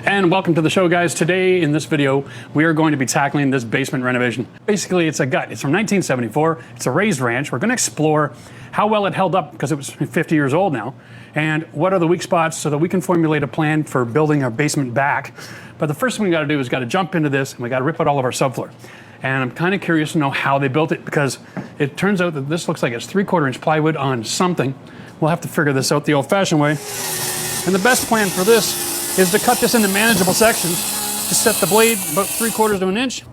And welcome to the show, guys. Today in this video, we are going to be tackling this basement renovation. Basically, it's a gut. It's from 1974. It's a raised ranch. We're going to explore how well it held up because it was 50 years old now, and what are the weak spots so that we can formulate a plan for building our basement back. But the first thing we got to do is got to jump into this, and we got to rip out all of our subfloor. And I'm kind of curious to know how they built it, because it turns out that this looks like it's 3/4 inch plywood on something. We'll have to figure this out the old-fashioned way. And the best plan for this is to cut this into manageable sections, to set the blade about 3/4 to an inch.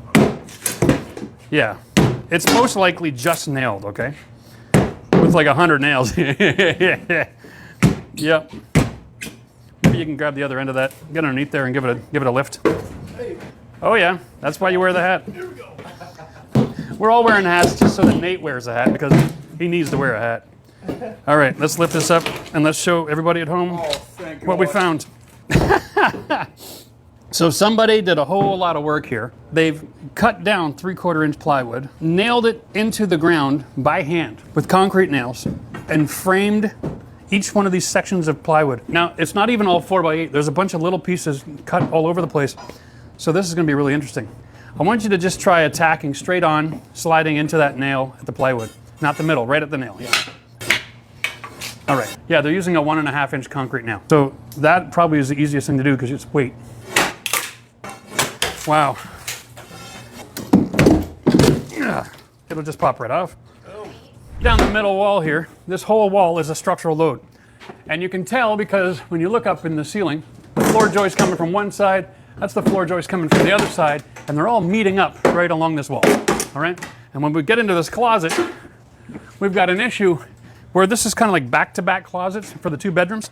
Yeah, it's most likely just nailed, okay? With like 100 nails. Yep. Maybe you can grab the other end of that, get underneath there and give it a lift. Oh yeah, that's why you wear the hat. Here we go. We're all wearing hats just so that Nate wears a hat, because he needs to wear a hat. All right, let's lift this up and let's show everybody at home what we found. So somebody did a whole lot of work here. They've cut down 3/4 inch plywood, nailed it into the ground by hand with concrete nails, and framed each one of these sections of plywood. Now, it's not even all 4x8. There's a bunch of little pieces cut all over the place. So this is going to be really interesting. I want you to just try attacking straight on, sliding into that nail at the plywood. Not the middle, right at the nail, yeah. All right, yeah, they're using a 1.5 inch concrete nail. So that probably is the easiest thing to do because it's weight. Wow. Yeah, it'll just pop right off. Down the middle wall here, this whole wall is a structural load. And you can tell because when you look up in the ceiling, the floor joist coming from one side, that's the floor joist coming from the other side, and they're all meeting up right along this wall, all right? And when we get into this closet, we've got an issue where this is kind of like back-to-back closets for the two bedrooms,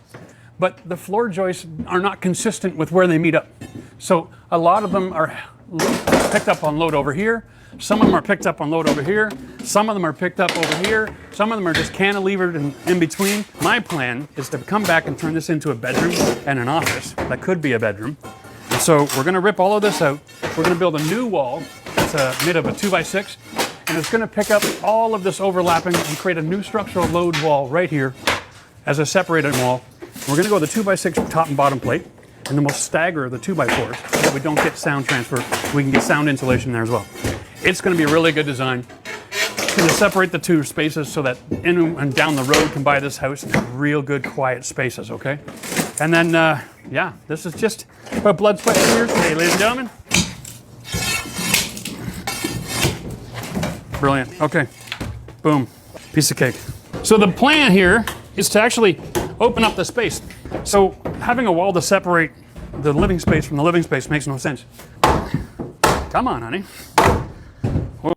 but the floor joists are not consistent with where they meet up. So a lot of them are picked up on load over here, some of them are picked up on load over here, some of them are picked up over here, some of them are just cantilevered in between. My plan is to come back and turn this into a bedroom and an office. That could be a bedroom. And so we're gonna rip all of this out. We're gonna build a new wall that's made of a 2x6, and it's gonna pick up all of this overlapping and create a new structural load wall right here as a separated wall. We're gonna go with a 2x6 top and bottom plate, and then we'll stagger the 2x4 so that we don't get sound transfer. We can get sound insulation there as well. It's gonna be a really good design. It's gonna separate the two spaces so that in and down the road can buy this house in real good quiet spaces, okay? And then, yeah, this is just about blood, sweat, and tears today, ladies and gentlemen. Brilliant. Okay. Boom. Piece of cake. So the plan here is to actually open up the space. So having a wall to separate the living space from the living space makes no sense. Come on, honey.